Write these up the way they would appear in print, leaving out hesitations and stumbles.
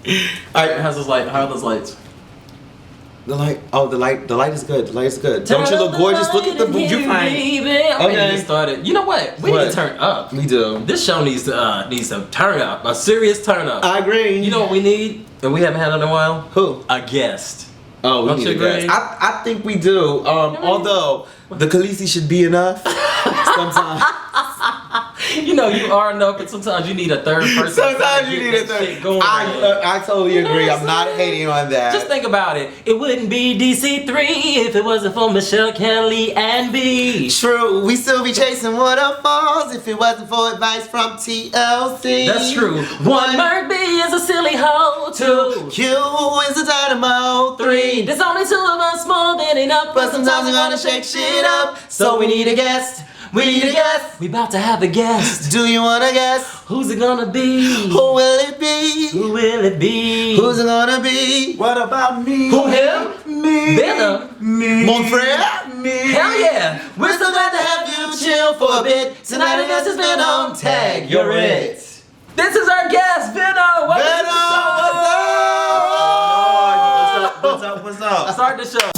Alright, how's this light? How are those lights? The light is good. The light is good. Don't you look gorgeous? Look at the you fine. Okay, started. You know what? We need to turn up. We do. This show needs to turn up. A serious turn up. I agree. You know what we need? And we haven't had in a while? Who? A guest. Oh, we need a guest. I think we do. Although the Khaleesi should be enough sometimes. You know you are enough, but sometimes you need a third person. Sometimes you need a third. I totally agree. I'm not hating on that. Just think about it. It wouldn't be DC3 if it wasn't for Michelle, Kelly, and B. True. We still be chasing waterfalls if it wasn't for advice from TLC. That's true. One Merc B is a silly hoe. Two Q is a dynamo. Three. There's only two of us, more than enough. But sometimes we wanna shake shit up, so we need a guest. We need a guest. We about to have a guest. Do you wanna guess? Who's it gonna be? Who will it be? Who will it be? Who's it gonna be? What about me? Who, him? Me. Venom? Me. Mon frere? Me. Hell yeah. We're so glad to have you chill for a bit. Tonight our guest is Venom. Tag, you're it. This is our guest, Venom. Venom! What's up? I started the show.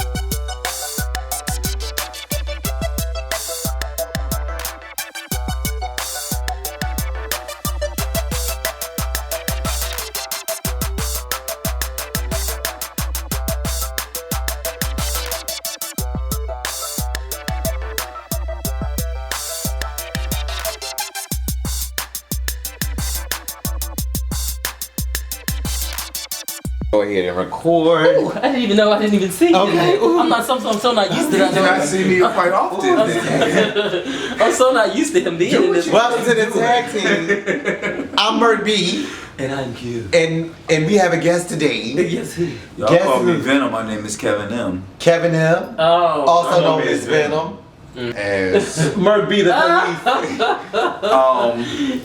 Go ahead and record. Ooh, I didn't even know. I didn't even see you. Okay. I'm so not used to that. You not see me quite often. I'm so not used to him being in this. Welcome to the tag team. I'm Merc B. And I'm Q. And we have a guest today. Yes, who? Y'all Guess call me who? Venom. My name is Kevyn M. Kevyn M. Oh. Also known known as as Venom. As Merc B the police.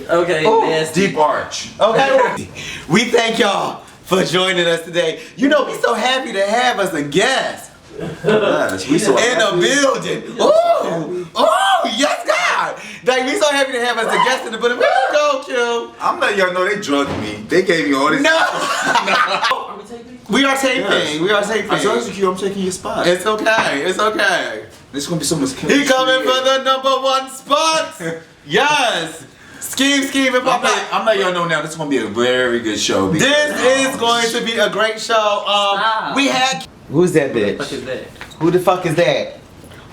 Okay, Oh, nasty. Deep Arch. Okay. We thank y'all for joining us today. You know, we so happy to have us a guest Yes, we so in the building. Oh, yes, God. Like, we so happy to have us a guest in the building. Where you go, Q? I'm letting y'all know they drugged me. They gave me all this. No. Are we taping? We are taping. Yes. We are taping. I told you, Q, I'm taking your spot. It's okay. It's okay. This is gonna be so much chemistry. He coming for the #1 spot. Yes. Scheme, and pop. I'm letting y'all know now. This is gonna be a very good show. This is going to be a great show. Stop. We had. Who's that bitch? What is that? Who the fuck is that?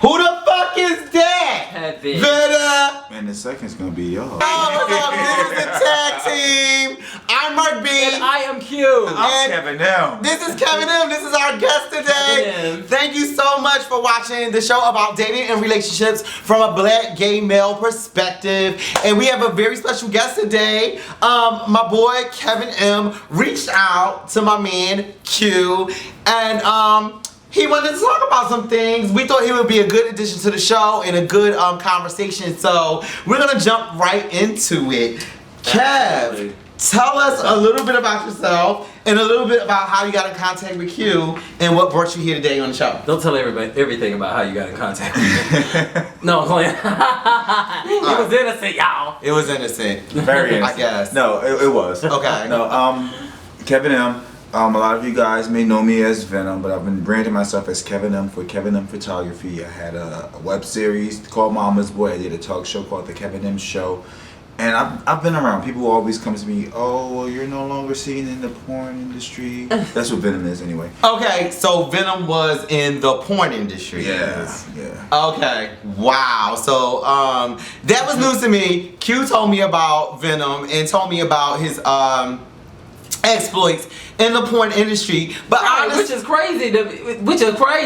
Who the fuck is that? Kevyn. Venom. And the second's gonna be y'all. Oh, what's up? This is the tag team. I'm Merc B. And I am Q. I'm Kevyn M. This is Kevyn M. This is our guest today. Kevyn M. Thank you so much for watching the show about dating and relationships from a black gay male perspective. And we have a very special guest today. My boy Kevyn M reached out to my man Q, and he wanted to talk about some things. We thought he would be a good addition to the show and a good conversation. So we're gonna jump right into it. Kev, tell us a little bit about yourself and a little bit about how you got in contact with Q and what brought you here today on the show. Don't tell everybody everything about how you got in contact with me. No, I'm playing. It was innocent, y'all. It was innocent. Very innocent. I guess. No, it was. Okay. No, Kevyn M. A lot of you guys may know me as Venom, but I've been branding myself as Kevyn M for Kevyn M Photography. I had a web series called Mama's Boy. I did a talk show called The Kevyn M Show. And I've been around. People always come to me, oh, well, you're no longer seen in the porn industry. That's what Venom is anyway. Okay, so Venom was in the porn industry. Yeah. Okay, wow. So that was news to me. Q told me about Venom and told me about his exploits in the porn industry, but honestly, which is crazy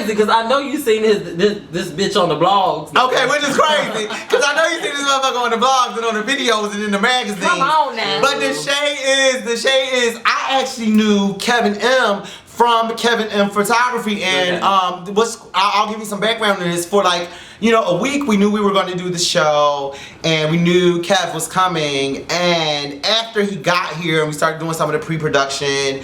because I know you seen this bitch on the blogs. Okay, which is crazy because I know you seen this motherfucker on the blogs and on the videos and in the magazines. Come on now. But the shade is I actually knew Kevyn M from Kevyn M Photography, and I'll give you some background on this. For like, you know, a week we knew we were going to do the show, and we knew Kev was coming, and after he got here and we started doing some of the pre-production,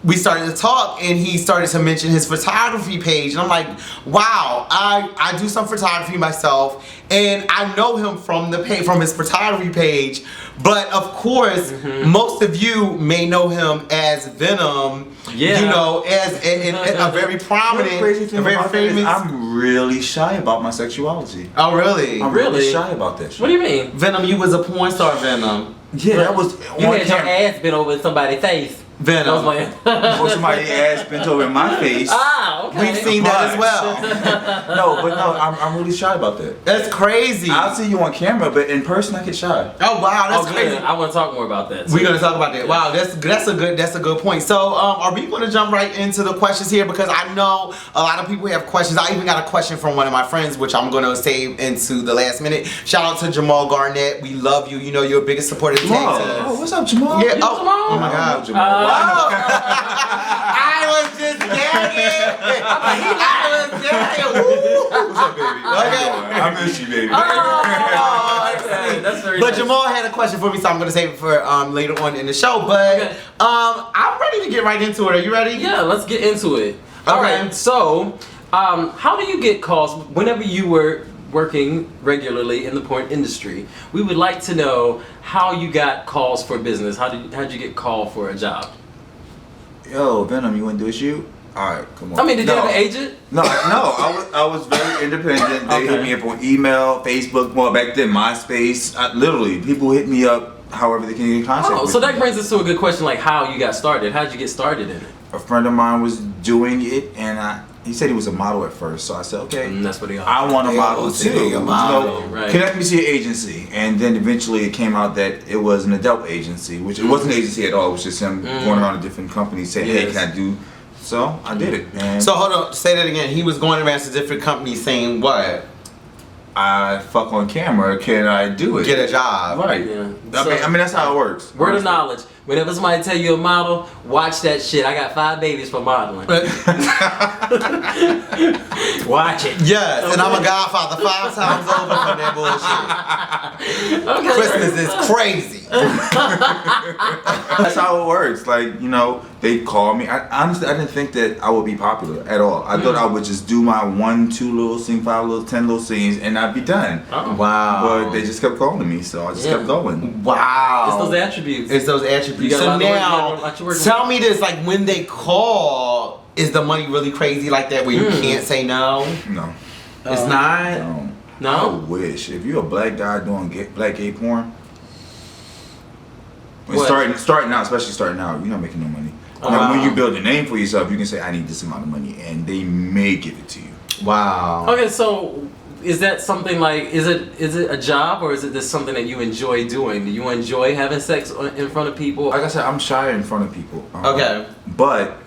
we started to talk, and he started to mention his photography page, and I'm like, wow, I do some photography myself, and I know him from his photography page, But of course, most of you may know him as Venom. Yeah. You know, as a very prominent, The crazy thing a very about that is famous. I'm really shy about my sexuality. Oh, really? I'm really shy about that shit. What do you mean? Venom, you was a porn star, Venom. Yeah, that was You on had your camera. ass been over somebody's face. Venom. Or somebody's ass bent over in my face. Ah, okay. We've seen that as well. I'm really shy about that. That's crazy. I'll see you on camera, but in person I get shy. Oh wow, that's Oh, crazy. good. I want to talk more about that. We're gonna talk about that. Wow, that's a good point. So, are we gonna jump right into the questions here? Because I know a lot of people have questions. I even got a question from one of my friends, which I'm gonna save into the last minute. Shout out to Jamal Garnett. We love you. You know you're the biggest supporter of the Jamal. Tag Team. Oh, what's up, Jamal? Yeah. You know Jamal? Oh my I God. know Jamal. I was just gagging. I was gagging. Woo. What's up, baby? Okay. I miss you, baby. Oh, Okay, that's very But nice. Jamal had a question for me, so I'm gonna save it for later on in the show. But Okay. I'm ready to get right into it. Are you ready? Yeah, let's get into it. All Okay. right. So, how do you get calls whenever you were working regularly in the porn industry? We would like to know how you got calls for business. How'd you get called for a job? Yo, Venom, you want to do a shoot? Alright, come on. I mean, did you have an agent? No, I was very independent. They hit me up on email, Facebook, well back then MySpace. Literally, people hit me up however they can get in contact Oh, with so me. that brings us to a good question, like how you got started. How'd you get started in it? A friend of mine was doing it, and he said he was a model at first. So I said, okay, And that's what he I want a model say too. a model, right. Connect me to your agency, and then eventually it came out that it was an adult agency, which it wasn't an agency at all. It was just him going around to different companies saying, "Hey, Yes. can I do?" So I did it, and So hold on, say that again. He was going around to different companies saying what? I fuck on camera. Can I do it? Get a job. Right. Yeah. I mean that's how it works. Word of knowledge. Whenever somebody tell you a model, watch that shit. I got 5 babies for modeling. Watch it. Yes, and I'm a godfather 5 times over for that bullshit. Okay. Christmas is crazy. That's how it works. Like, you know, they call me. Honestly, I didn't think that I would be popular at all. I thought I would just do my 1, 2 little scene, 5 little, 10 little scenes, and I'd be done. Oh. Wow. But they just kept calling me, so I just kept going. Wow. It's those attributes. It's those attributes. You got a So lot of work, you got a now, lot of work. tell me this: like when they call, is the money really crazy like that where you can't say no? No. It's not. No. No? I wish. If you're a black guy doing black gay porn, What? starting out, especially starting out, you're not making no money. Oh, Now, wow. when you build a name for yourself, you can say, I need this amount of money, and they may give it to you. Wow. Okay, so is that something like, is it a job or is it just something that you enjoy doing? Do you enjoy having sex in front of people? Like I said, I'm shy in front of people. Okay. But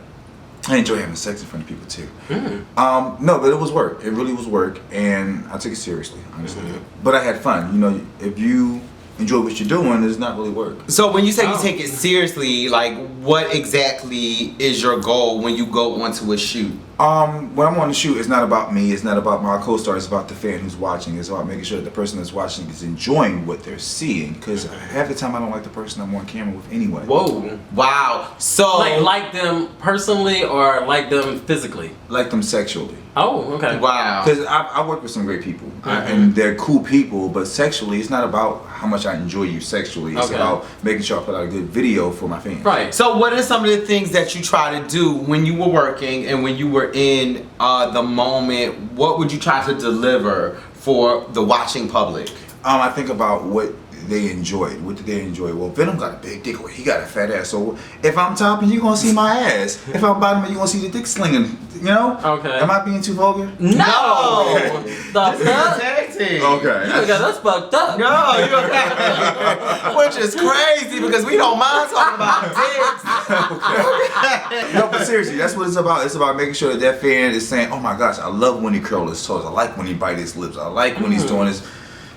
I enjoy having sex in front of people too. Mm. No, but it was work. It really was work, and I took it seriously, honestly. But I had fun. You know, if you enjoy what you're doing, it's not really work. So when you say you Oh. take it seriously, like what exactly is your goal when you go onto a shoot? When I'm on the shoot, it's not about me. It's not about my co-star. It's about the fan who's watching. It's about making sure that the person that's watching is enjoying what they're seeing. Because half the time, I don't like the person I'm on camera with anyway. Whoa. Wow. So Like them personally or like them physically? Like them sexually. Oh, okay. wow. Because I work with some great people, and they're cool people. But sexually, it's not about how much I enjoy you sexually. It's Okay. about making sure I put out a good video for my fans. Right. So what are some of the things that you try to do when you were working and when you were in the moment? What would you try to deliver for the watching public? I think about what they enjoyed. What did they enjoy? Well, Venom got a big dick. He got a fat ass. So if I'm topping, you're gonna see my ass. If I'm bottoming, you're gonna see the dick slinging. You know? Okay. Am I being too vulgar? No! Okay. The fuck? Tag team. Okay. You got us fucked up. No, you okay? Which is crazy because we don't mind talking about dicks. No, but seriously, that's what it's about. It's about making sure that that fan is saying, "Oh my gosh, I love when he curl his toes. I like when he bite his lips. I like when he's doing this."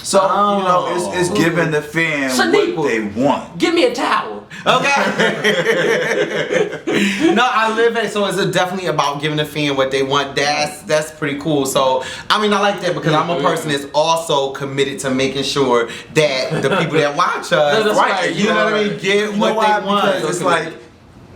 So you know, it's giving the fan Shaniqua. what they want. Give me a towel. Okay. No, I live it. So it's definitely about giving the fan what they want. That's pretty cool. So I mean, I like that because I'm a person that's also committed to making sure that the people that watch us, That's right. you know what I mean, get You know what why? they want. Because it's like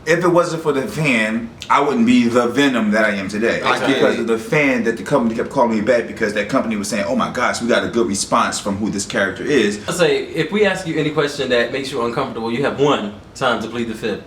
if it wasn't for the fan, I wouldn't be the Venom that I am today. It's because of the fan that the company kept calling me back because that company was saying, oh my gosh, we got a good response from who this character is. I'll say, if we ask you any question that makes you uncomfortable, you have one time to plead the fifth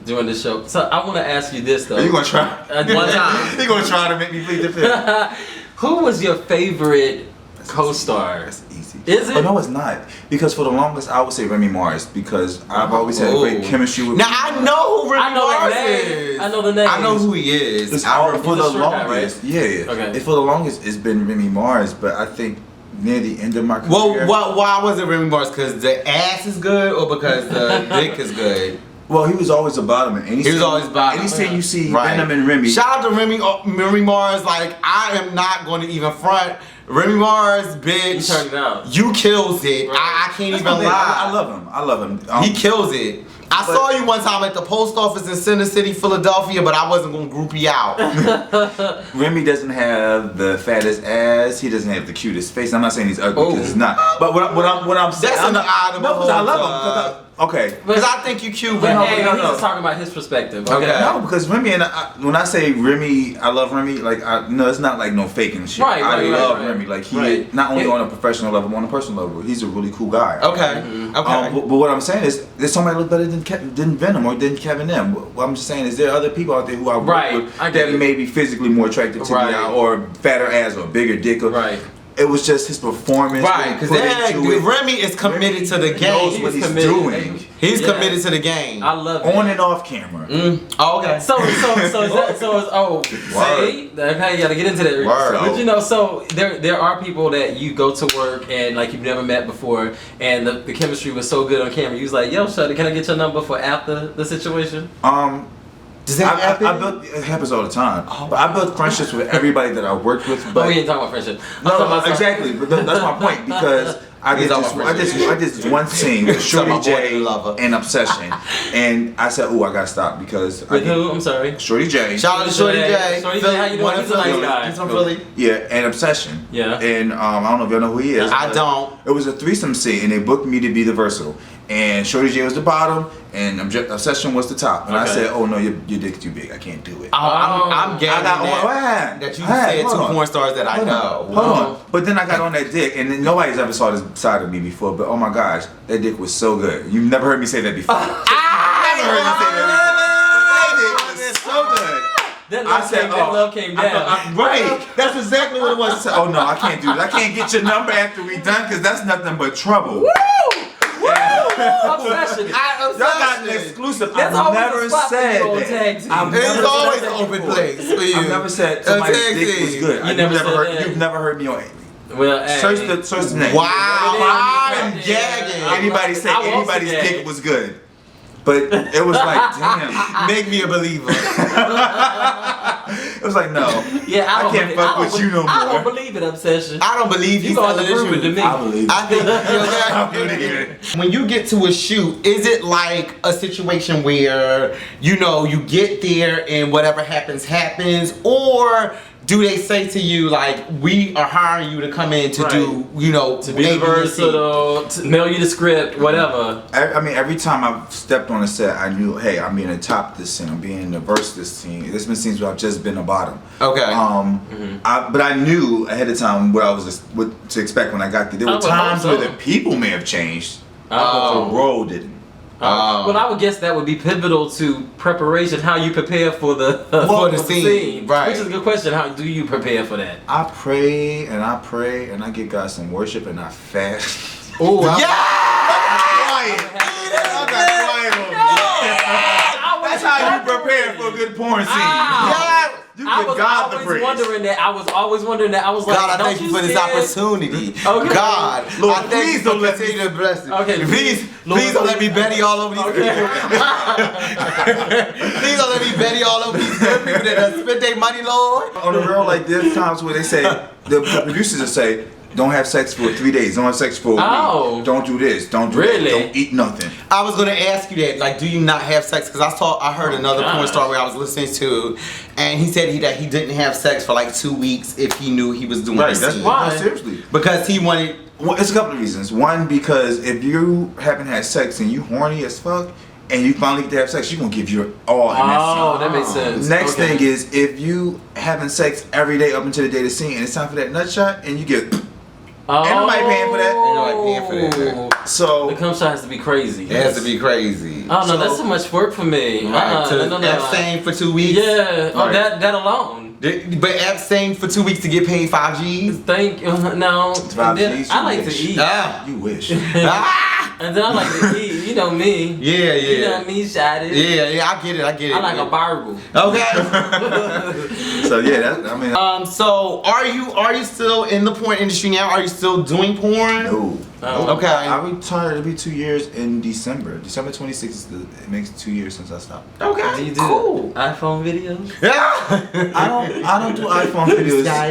during the show. So I want to ask you this though. Are you going to try? One time. You're going to try to make me plead the fifth? Who was your favorite co-star? That's easy. Is it? Oh, no, it's not. Because for the longest, I would say Remy Mars because I've always had great chemistry with. Now I know who Remy Mars the name. is. I know the name. I know who he is. It's I all, remember for the short guy, longest, right? yeah. Okay. For the longest, it's been Remy Mars, but I think near the end of my career. Well, why was it Remy Mars? Because the ass is good or because the dick is good? Well, he was always a bottom. He was always bottom. Any scene you see Right. Venom and Remy. Shout out to Remy Mars. Like, I am not going to even front. Remy Mars, bitch. You turned it out. You kills it. Right. I can't That's even my thing. lie. I love him. I love him. He kills it. I saw you one time at the post office in Center City, Philadelphia, but I wasn't going to group you out. Remy doesn't have the fattest ass. He doesn't have the cutest face. I'm not saying he's ugly because he's not. But what I'm saying, That's in the eye of the no, because I love beholder. him. Okay. Because I think you cute, But but hey, no, he's no. just talking about his perspective. Okay. No, because Remy and when I say Remy, I love Remy. Like, no, it's not like no faking shit. Right, I right, love right. Remy. Like, he Right. not only on a professional level, but on a personal level, he's a really cool guy. Okay. Okay. But what I'm saying is, there's somebody look better than Venom or than Kevyn M. What I'm just saying is, there are other people out there who I work Right, with I get that it. may be physically more attractive to Right. me now, or fatter ass or bigger dick. Or, Right. It was just his performance. Right, because Remy is committed to the knows game. what he's committed. doing. He's Yeah. committed to the game. I love it. On and off camera. Oh, okay. So is see, okay, you gotta get into that. Word. But you know, so there are people that you go to work and like you've never met before, and the chemistry was so good on camera. You was like, yo, Shuddy, can I get your number for after the situation? Does that happen? I built, it happens all the time. But I built friendships with everybody that I worked with. But But we ain't talking about friendship. I'm no, talking about exactly. But that's my point because I did this one scene with Shorty Talking about J boy lover. and Obsession, and I said, "Oh, I gotta stop because With who? I'm sorry. Shorty J." Shout out to Shorty J. Shorty J, how you doing? He's a nice guy. He's from Philly. Yeah, and Obsession. Yeah. And I don't know if y'all know who he is. I but don't. It was a threesome scene, and they booked me to be the versatile. And Shorty J was the bottom, and Obsession was the top. And I Okay. said, "Oh no, your dick's too big. I can't do it." I'm gagging that that you said two porn stars that I know. Hold on. But then I got on that dick, and then nobody's ever saw this side of me before. But oh my gosh, that dick was so good. You've never heard me say that before. Never heard me say that before. But that dick was so good. That love came down. Right. That's exactly what it was. I said, oh no, I can't do that. I can't get your number after we done because that's nothing but trouble. Obsession. Y'all got an exclusive. That's I've always never a spot for said you on that. Tag Team. I've never It's said always that an open before. place for you. I've never said somebody's Tag dick was Team. good. You never said that. You've never heard me on. Well, hey. Search the name. Wow, I'm Yeah. gagging. Anybody say I will also anybody's gag. dick was good. But it was like, damn. Make me a believer. It was like, no. Yeah, I can't fuck with you no more. I don't believe it, Obsession. I don't believe You he's gonna have telling to the prove it to truth. me. I believe it. I think I believe it. when you get to a shoot, is it like a situation where you get there and whatever happens, or do they say to you like, we are hiring you to come in to do, To be A, B, and C? versatile, to mail you the script, whatever. I mean, every time I've stepped on a set, I knew, hey, I'm being the top this scene, I'm being the verse this scene. There's been scenes where I've just been a bottom. Okay. But I knew ahead of time what I was what to expect when I got there. There were I would hope times where so. the people may have changed, but Oh. the role didn't. Well, I would guess that would be pivotal to preparation, how you prepare for the For the scene, right. Which is a good question. How do you prepare for that? I pray and I give God some worship and I fast. Oh, That's how you prepare for a good porn scene. Yeah. You I give was God the always praise. wondering that. I was always wondering that. I was like, God, I don't thank you for this scared? opportunity. Okay. God, Lord, I thank please you for don't let me- continuing to bless me. Okay, Please don't let me Betty all over these people. Please don't let me Betty all over these good people that done spent their money, Lord. On the real, like there's times where they say the producers will say, don't have sex for 3 days, don't have sex for a Oh. week, don't do this, don't do Really? that, don't eat nothing. I was gonna ask you that, like, do you not have sex? Because I heard another porn gosh. star where I was listening to, and he said that he didn't have sex for like 2 weeks if he knew he was doing Right, a that's scene. why. no, seriously. Because he wanted. Well, it's a couple of reasons. One, because if you haven't had sex and you horny as fuck, and you finally get to have sex, you're gonna give your all in that scene. Oh, that makes sense. Next thing is, if you having sex every day up until the day of the scene, and it's time for that nut shot, and you get, ain't nobody paying for that. Ain't nobody paying for that. So the cum shot has to be crazy. It has to be crazy. Oh no, that's too much work for me. Right, to no, abstain for 2 weeks. Yeah, Right. that alone. But abstain for 2 weeks to get paid 5 G's? Thank you. No. And then G's, I you like wish. to eat. You wish. Ah! And then I like to eat. You know me. Yeah, You know me, shotty. Yeah, I get it. I like a burger. Okay. So yeah, So are you still in the porn industry now? Are you still doing porn? No. Oh. Okay. I retired. It'll be 2 years in December. December 26th it makes 2 years since I stopped. Okay. Do you do cool. iPhone videos? I don't do iPhone videos. Now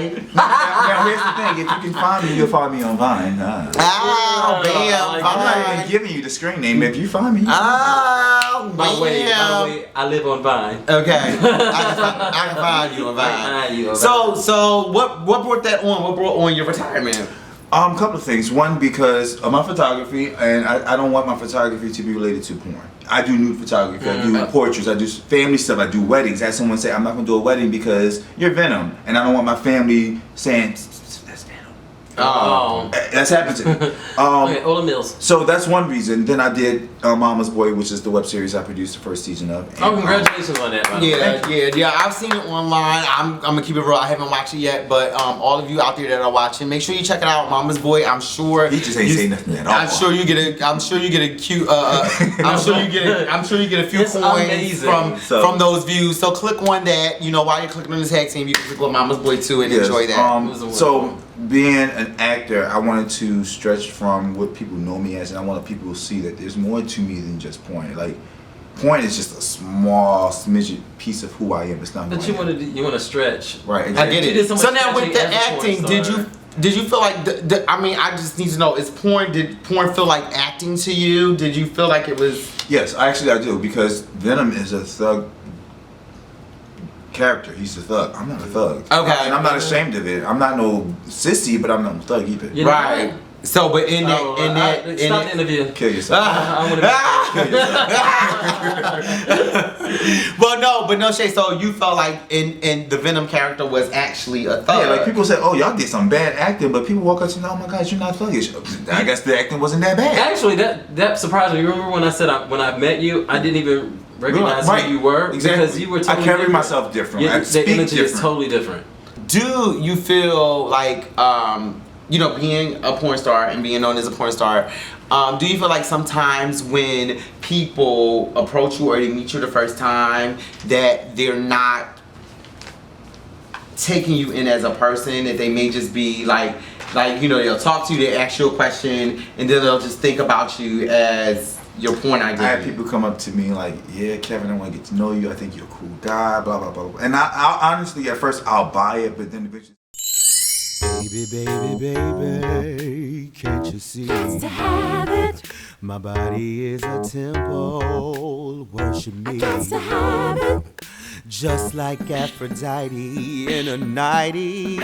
here's the thing: if you can find me, you'll find me on Vine. Oh, bam. like I'm not Vine. even giving you the screen name. If you find me, Oh, By the way, bam. I live on Vine. Okay. I can find you on Vine. So So what brought that on? What brought on your retirement? couple of things. One, because of my photography, and I don't want my photography to be related to porn. I do nude photography. I do portraits. I do family stuff. I do weddings. I had someone say, I'm not going to do a wedding because you're Venom, and I don't want my family saying, that's Venom. Oh. That's happened to me. Okay, Ola Mills. So that's one reason. Then I did Mama's Boy, which is the web series I produced the first season of. And, Oh, congratulations on that, by the way. Yeah. I've seen it online. I'm gonna keep it real. I haven't watched it yet, but all of you out there that are watching, make sure you check it out. Mama's Boy. I'm sure He just ain't saying nothing at all. I'm sure you get a cute. I'm sure you get a few It's coins amazing. from those views. So click on that. You know, while you're clicking on the tag team, you can click on Mama's Boy too and enjoy that. So being an actor, I wanted to stretch from what people know me as, and I wanted people to see that there's more to me than just porn. Like, porn is just a small smidget piece of who I am. It's not. But who I am. you want to stretch. Right. I Exactly. get You it. did so much So now with the stretching as a porn acting, star. did you feel like I mean, I just need to know, did porn feel like acting to you? Did you feel like it was? Yes, I do, because Venom is a thug character. He's a thug. I'm not a thug. Okay. And I'm not ashamed of it. I'm not no sissy, but I'm not a thug either. You know Right. what? So, but in Stop the that, interview. Kill yourself. I want to but no, Shay. So you felt like in the Venom character was actually a thug. Yeah, like people say, oh, y'all did some bad acting, but people walk up to me, oh my God, you're not thuggish. I guess the acting wasn't that bad. Actually, that surprised me. You remember when I said when I met you, I didn't even recognize Right. who you were Exactly. because you were. Totally I carry different. myself different. Yeah, I the speak energy different. is totally different. Do you feel like you know, being a porn star and being known as a porn star, do you feel like sometimes when people approach you or they meet you the first time that they're not taking you in as a person, that they may just be like you know, they'll talk to you, they ask you a question, and then they'll just think about you as your porn I had identity? people come up to me like, yeah, Kevin, I want to get to know you. I think you're a cool guy, blah, blah, blah, blah. And I honestly, at first, I'll buy it, but then eventually. Baby, can't you see? Got to have it. My body is a temple, worship me. Got to have it. Just like Aphrodite in a nightie.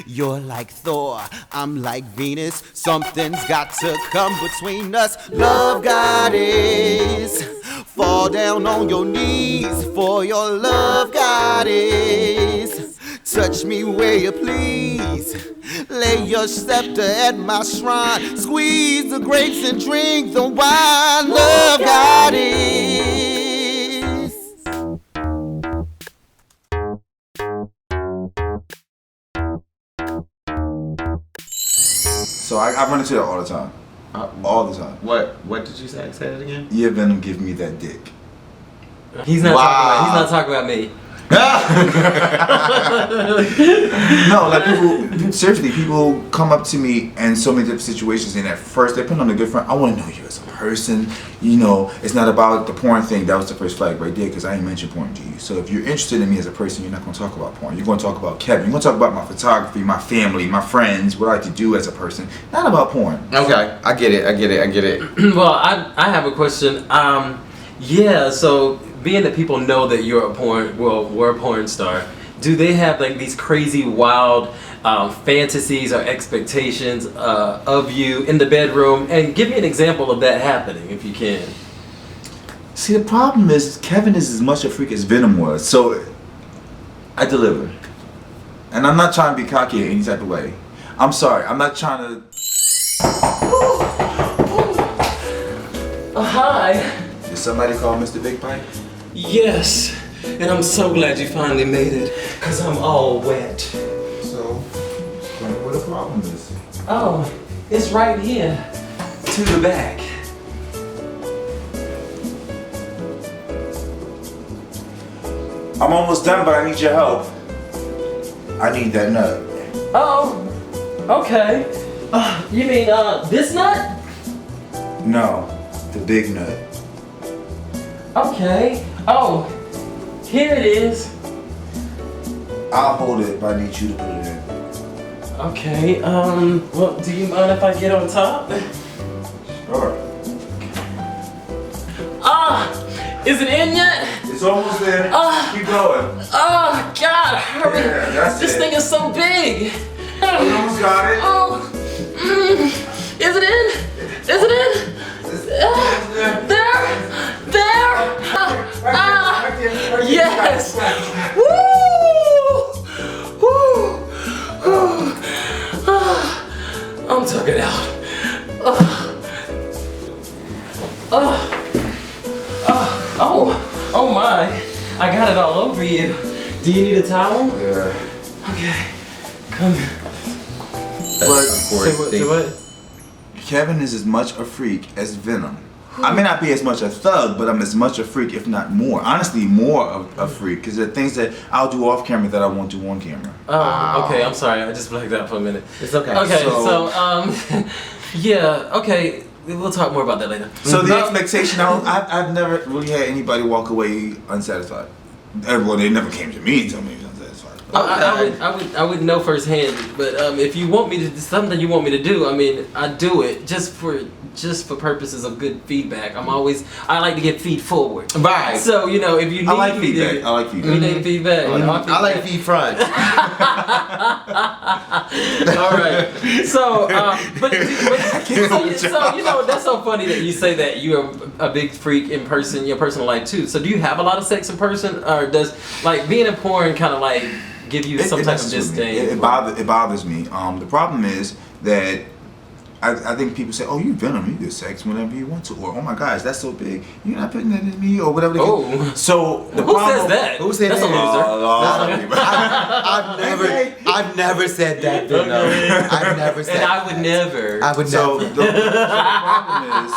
You're like Thor, I'm like Venus. Something's got to come between us. Love goddess, fall down on your knees for your love goddess. Touch me where you please. Lay your scepter at my shrine. Squeeze the grapes and drink the wine. Love goddess. So I run into that all the time. All the time. What did you say? Say it again. Yeah, Venom, give me that dick. He's not Wow. talking about me. No, like people, seriously, people come up to me in so many different situations, and at first they put on a good front. I want to know you as a person. You know, it's not about the porn thing. That was the first flag right there, because I ain't mentioned porn to you. So if you're interested in me as a person, you're not going to talk about porn. You're going to talk about Kevin. You're going to talk about my photography, my family, my friends, what I like to do as a person. Not about porn. Okay, I get it. Well, I have a question. Yeah, so being that people know that you're we're a porn star, do they have like these crazy, wild fantasies or expectations of you in the bedroom? And give me an example of that happening, if you can. See, the problem is Kevin is as much a freak as Venom was. So I deliver, and I'm not trying to be cocky in any type of way. I'm sorry. I'm not trying to. Hi. Did somebody call Mr. Big Pipe? Yes, and I'm so glad you finally made it, cause I'm all wet. So, what the problem is? Oh, it's right here, to the back. I'm almost done, but I need your help. I need that nut. Oh, okay. You mean this nut? No, the big nut. Okay. Oh, here it is. I'll hold it, but I need you to put it in. Okay. Well, do you mind if I get on top? Sure. Is it in yet? It's almost there. Keep going. Oh God, hurry! Yeah, that's This it. thing is so big. You almost got it. Oh, is it in? Is it in? There. Yes. Woo. I'm tugging out. Oh my! I got it all over you. Do you need a towel? Yeah. Okay. Come here. But Say what? Kevin is as much a freak as Venom. I may not be as much a thug, but I'm as much a freak, if not more. Honestly, more of a freak, because there are things that I'll do off camera that I won't do on camera. Oh, okay. I'm sorry. I just blacked out for a minute. It's okay. Okay. So, yeah. Okay. We'll talk more about that later. So the expectation, I've never really had anybody walk away unsatisfied. Well, they never came to me and told me he was unsatisfied. I would know firsthand, but if you want me to do something you want me to do, I mean, I do it just for purposes of good feedback. I like to get feed forward. Right. So if you need I like me feedback. to, I like feedback. you need feedback. I like feet front. All right. So, that's so funny that you say that you're a big freak in person, your personal life too. So, do you have a lot of sex in person, or does like being in porn kind of like give you some type of disdain? It bothers me. The problem is that I think people say, "Oh, you Venom, you get sex whenever you want to," or "Oh my gosh, that's so big, you're not putting that in me," or whatever. So the Who problem, says that? Who said That's that? a loser. I've never said that. Venom. I've never said. And I would never. So the problem is,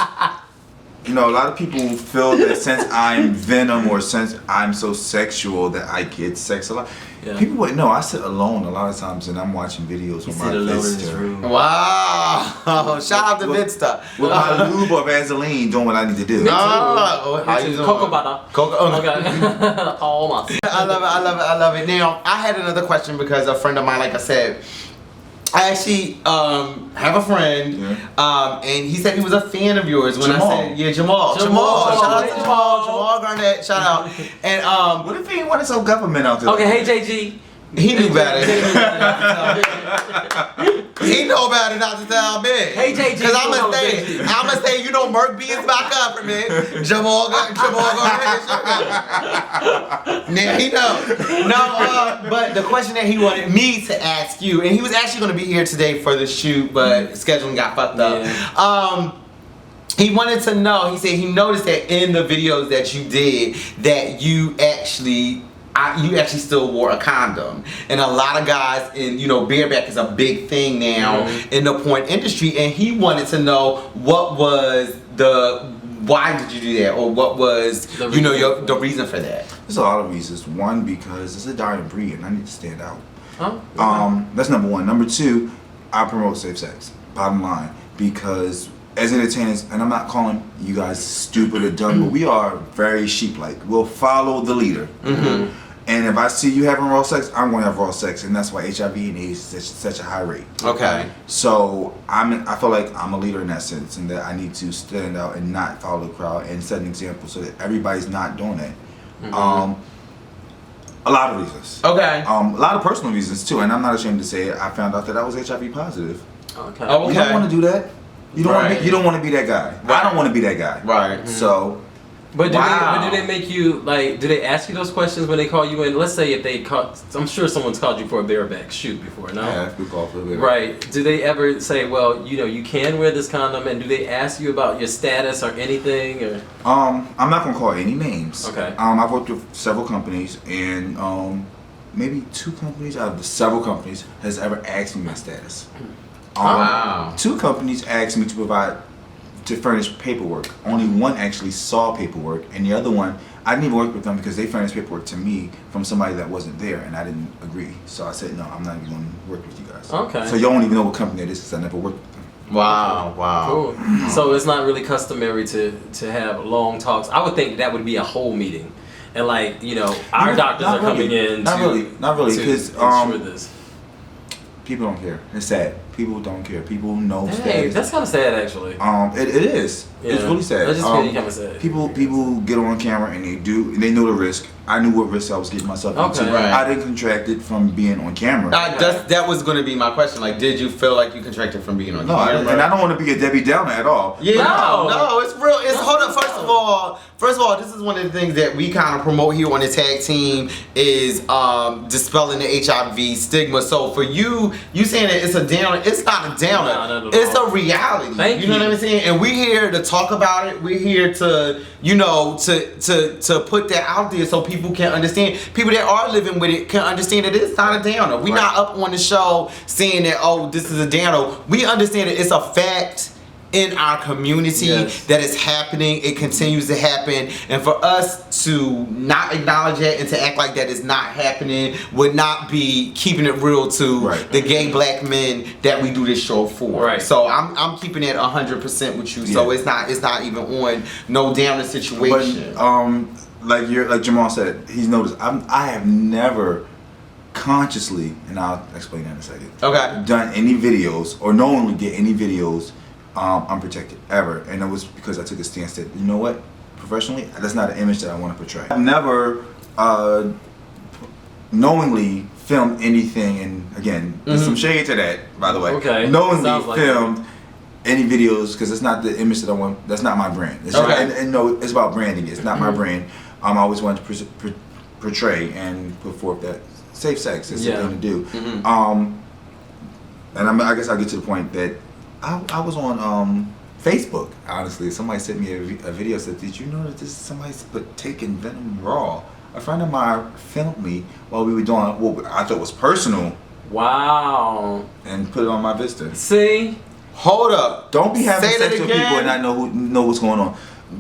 a lot of people feel that since I'm Venom or since I'm so sexual that I get sex a lot. Yeah. People wouldn't know. I sit alone a lot of times and I'm watching videos with my Sit alone in his Vista. room. Wow! Shout out to Vinsta. With my lube or Vaseline doing what I need to do. Oh, how you doing? Cocoa butter. Okay. All my. I love it. Now, I had another question because a friend of mine, like I said, I actually have a friend, and he said he was a fan of yours when Jamal. I said, yeah, Jamal. Shout out to Jamal Garnett. Shout out. And What if he wanted some government out there? Okay, hey JG. he knew better. He know better not to tell me. Hey JG. Because I'ma say, Merc B is my government. Jamal Garnett. Now he know. No, but the question that he wanted me to ask you, and he was actually going to be here today for the shoot, but scheduling got fucked up. Yeah. He wanted to know. He said he noticed that in the videos that you did, that you actually still wore a condom, and a lot of guys bareback is a big thing now in the porn industry, and he wanted to know why did you do that, or what was the reason for that? There's a lot of reasons. One, because it's a dying breed and I need to stand out. Oh. That's number one. Number two, I promote safe sex. Bottom line, because as entertainers, and I'm not calling you guys stupid or dumb, but we are very sheep-like. We'll follow the leader. Mm-hmm. And if I see you having raw sex, I'm going to have raw sex, and that's why HIV and AIDS is such a high rate. Okay. So I feel like I'm a leader in that sense, and that I need to stand out and not follow the crowd and set an example so that everybody's not doing that. Mm-hmm. A lot of reasons. Okay. A lot of personal reasons too, and I'm not ashamed to say it. I found out that I was HIV positive. Okay. Oh, okay. You don't want to do that. You don't want to be that guy. Right. I don't want to be that guy. Right. So But do, Wow. but do they make you, like, do they ask you those questions when they call you in? Let's say if they call, I'm sure someone's called you for a bareback shoot before, no? Yeah, we call for it. Right. Do they ever say, well, you know, you can wear this condom, and do they ask you about your status or anything? Or? I'm not gonna call any names. Okay. I've worked with several companies, and maybe 2 companies out of the several companies has ever asked me my status. Wow. 2 companies asked me to furnish paperwork. Only one actually saw paperwork, and the other one, I didn't even work with them because they furnished paperwork to me from somebody that wasn't there, and I didn't agree. So I said, no, I'm not even going to work with you guys. Okay. So you don't even know what company that is because I never worked with them. Wow. Cool. So it's not really customary to have long talks. I would think that would be a whole meeting, and like, you know, our doctors Not are coming really. in. Not really, to because ensure this. people don't care. It's sad. People don't care. People know Hey, status. that's kind of sad, actually. It is. It's Yeah. really sad. I just feel you kinda sad. People get on camera and they know the risk. I knew what risk I was getting myself Okay. into. Right. I didn't contract it from being on camera. That was going to be my question. Like, did you feel like you contracted from being on No, camera? and I don't want to be a Debbie Downer at all. Yeah, No. no, it's real. It's hold up. First of all, this is one of the things that we kind of promote here on the tag team is dispelling the HIV stigma. So for you saying that it's a downer, it's not a downer. No, not at It's all. a reality. Thank you know you. what I'm saying? And we're here to talk about it. We're here to, you know, to put that out there so people can understand. People that are living with it can understand that it's not a downer. We're Right. not up on the show saying that, oh, this is a downer. We understand that it's a fact in our community Yes. that is happening. It continues to happen, and for us to not acknowledge it and to act like that is not happening would not be keeping it real to Right. the gay black men that we do this show for. Right. So I'm keeping it 100% with you. So Yeah. it's not even on no downer situation. But like Jamal said, he's noticed. I have never consciously, and I'll explain that in a second. Okay. Done any videos or knowingly did any videos unprotected ever, and it was because I took a stance that, you know what, professionally, that's not an image that I want to portray. I've never knowingly filmed anything, and again, there's some shade to that, by the way. Okay. Knowingly Sounds like filmed any videos because it's not the image that I want. That's not my brand. It's Okay. and no, it's about branding. It's not my brand. I always wanted to portray and put forth that safe sex is the Yeah. thing to do. And I guess I'll get to the point that I was on Facebook. Honestly, somebody sent me a video. Said, "Did you know that this somebody's taking Venom raw?" A friend of mine filmed me while we were doing what I thought was personal Wow. and put it on my Vista. See? Hold up. Don't be having Say sex that with again. people and not know what's going on.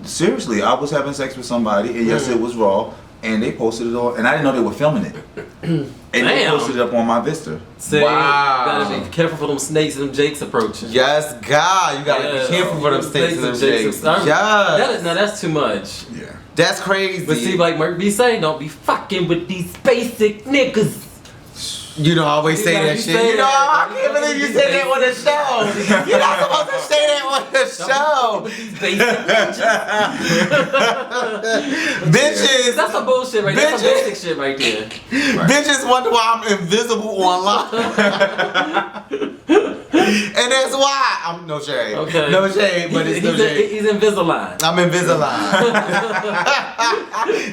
Seriously, I was having sex with somebody, and yes, it was raw, and they posted it on, and I didn't know they were filming it. And they Damn. posted it up on my Vista. See? Wow. Gotta be careful for them snakes and them jakes approaching. Yes, God, you gotta Yes. be careful for them snakes and them jakes. Now Yes, that's too much. Yeah. that's crazy. But see, like Merc B say, don't be fucking with these basic niggas. You know, I always say Like that you shit. say You know, that. I can't believe you said that on the show. You're not supposed to say that on the show. With these basic bitches. Bitches, That's some bullshit right there. That's some Bitches. basic shit right there. bitches wonder why I'm invisible online. And that's why I'm no shade. Okay. No shade, but it's no shade. He's Invisalign. I'm Invisalign.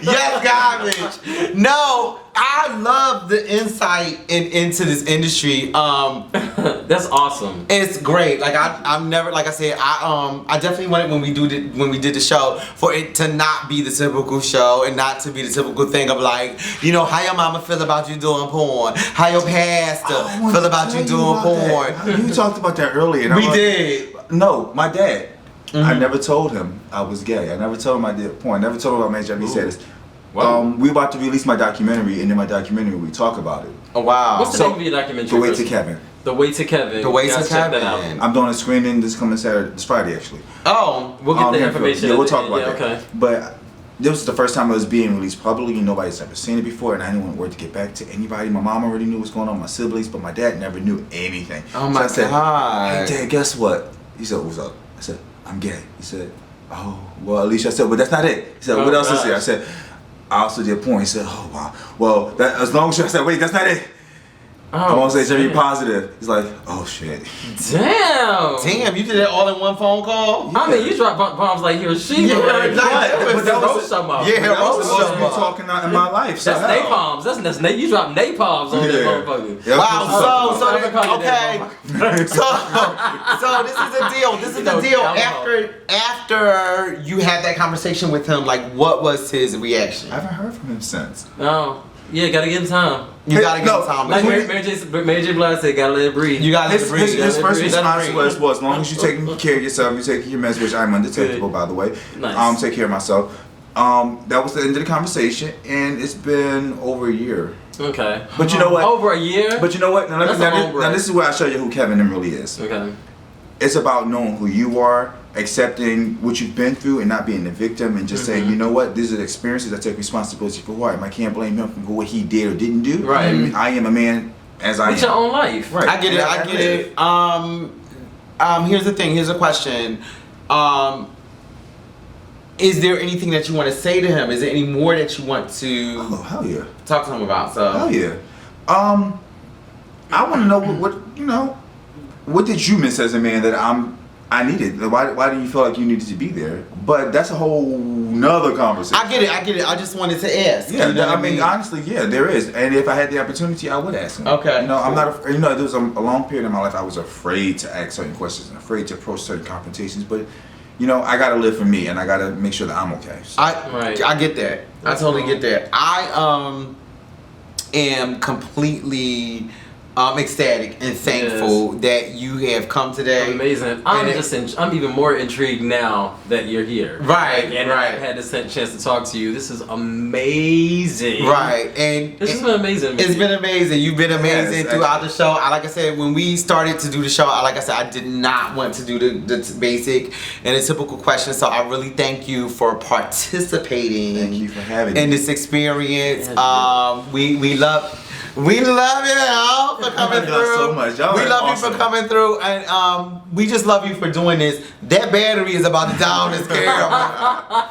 Yes, garbage. No, I love the insight into this industry. That's awesome. It's great. Like I'm never, like I said, I definitely wanted when we did the show for it to not be the typical show and not to be the typical thing of like, you know, how your mama feel about you doing porn, how your pastor I wanted feel to about tell you doing porn. that. You talked about that earlier. And We I'm like, did. No, my dad. I never told him I was gay. I never told him I did porn. I never told him about HIV status. Wow. We about to release my documentary, and in my documentary we talk about it. Oh wow. What's the So, name of your documentary? The Way to first? Kevin. The Way to Kevin. The Way You to guys check that Kevin. out. I'm doing a screening this coming Saturday, this Friday actually. Oh. We'll get the Yeah, information. Yeah, at we'll the talk end. about Yeah, that. okay. But this was the first time it was being released publicly. Nobody's ever seen it before, and I didn't want word to get back to anybody. My mom already knew what's going on, my siblings, but my dad never knew anything. Oh my I said, God. "Hey Dad, guess what?" He said, "What's up?" I said, "I'm gay." He said, "Oh, well, Alicia." I said, "But that's not it." He said, Oh, "What else is gosh. there?" I said, "I also did porn." He said, "Oh wow, well, that, as long as you," I said, "Wait, that's not it." I'm on stage every damn. positive. He's like, oh shit. Damn. Damn, you did it all in one phone call? I mean, you drop bombs like Hiroshima. Yeah, right? but that was- Hiroshima. yeah, That was Hiroshima. supposed to be talking out in my life. So That's napalms. That's you drop napalms on that motherfucker. Yeah, Wow, so Never call you okay. that, So this is the deal. This is the deal. After you had that conversation with him, like what was his reaction? I haven't heard from him since. No. Yeah, gotta give him time. You gotta give No, him time. Like Between- Mary J. Blige said, gotta let it breathe. You gotta let His, it breathe. his first breathe. response Let it was, well, as long as you're taking care of yourself, you're taking your meds, which I'm undetectable, by the way. Nice. Take care of myself. That was the end of the conversation, and it's been over a year. Okay. But you know what? Over a year? But you know what? Now, That's a long break. this is where I show you who Kevyn M really is. Okay. It's about knowing who you are, accepting what you've been through, and not being a victim, and just saying, you know what, these are the experiences. I take responsibility for who I am. I can't blame him for what he did or didn't do. Right. And I am a man as I am. It's your own life. Right. I get it. I get it. Here's the thing. Here's a question. Is there anything that you want to say to him? Is there any more that you want to Oh, hell yeah. talk to him about? So Hell yeah. I want to know what you know. What did you miss as a man that I needed? Why do you feel like you needed to be there? But that's a whole nother conversation. I get it. I just wanted to ask. Yeah, You know what I mean, honestly, yeah, there is. And if I had the opportunity, I would ask him. Okay. You know, I'm not. You know, there was a long period in my life I was afraid to ask certain questions and afraid to approach certain confrontations. But you know, I gotta live for me, and I gotta make sure that I'm okay. So. I get that. I totally get that. I am completely ecstatic and thankful that you have come today. Amazing. I'm even more intrigued now that you're here. Right, And right. I've had this chance to talk to you. This is amazing. Right, and This has been amazing. it's been amazing. You've been amazing Yes, throughout the show. Like I said, when we started to do the show, like I said, I did not want to do the basic and the typical questions. So I really thank you for participating. Thank you for having in me. this experience. Yeah, We love you for coming Thank through. y'all so much. Y'all We are love you awesome. for coming through, and we just love you for doing this. That battery is about to down this camera.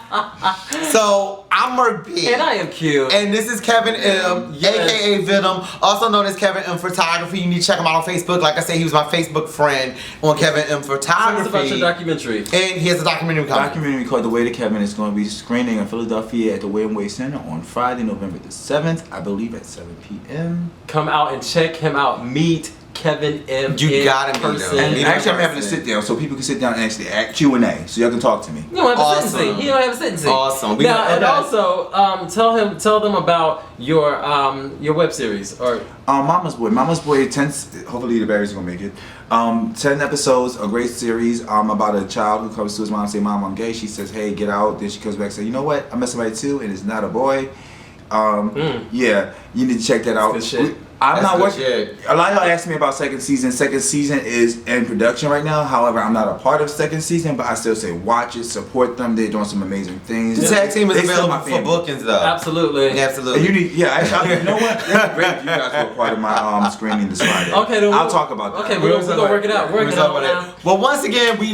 So I'm Merc B. And I am cute. And this is Kevyn M, Yes. aka Venom, also known as Kevyn M Photography. You need to check him out on Facebook. Like I said, he was my Facebook friend on Kevyn M Tell us Photography. about your documentary. And he has a documentary coming. Documentary called The Way to Kevin is going to be screening in Philadelphia at the Wayne Way Center on Friday, November the 7th, I believe at 7 p.m. Come out and check him out. Meet Kevyn M. You in gotta meet him. person. And And actually, I'm having a sit down so people can sit down and actually act Q&A, so y'all can talk to me. You don't have a Awesome. sentencing. You don't have a sentencing. Awesome. We Now, got- and okay. also, tell them about your web series or Mama's Boy, 10, hopefully the Barry's gonna make it. 10 episodes, a great series about a child who comes to his mom and say, Mom, I'm gay. She says, hey, get out. Then she comes back and says, you know what? I met somebody too, and it's not a boy. Yeah, you need to check that out. good shit. I'm That's not good working. shit. A lot of y'all asked me about second season. Second season is in production right now. However, I'm not a part of second season, but I still say watch it, support them. They're doing some amazing things. The tag team is They still available my for family. bookings though. absolutely. Absolutely. And you need, yeah, actually, you know what? That'd be great if you guys were a part of my screening this Friday. Okay, then I'll talk about that. Okay, we're gonna work it out. Work it out now. Well, once again, we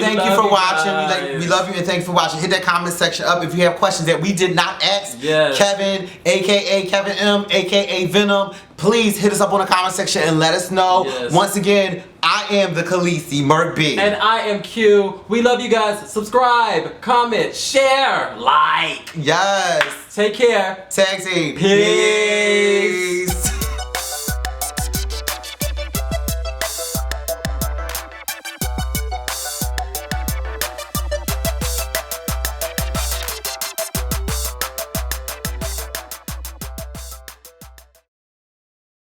thank you love for you watching. guys. We love you and thank you for watching. Hit that comment section up if you have questions that we did not ask. Yes. Kevin, aka Kevyn M, aka Venom. Please hit us up on the comment section and let us know. Yes. Once again, I am the Khaleesi, Merc B. And I am Q. We love you guys. Subscribe, comment, share, like. Yes. Take care. Tag team. Peace.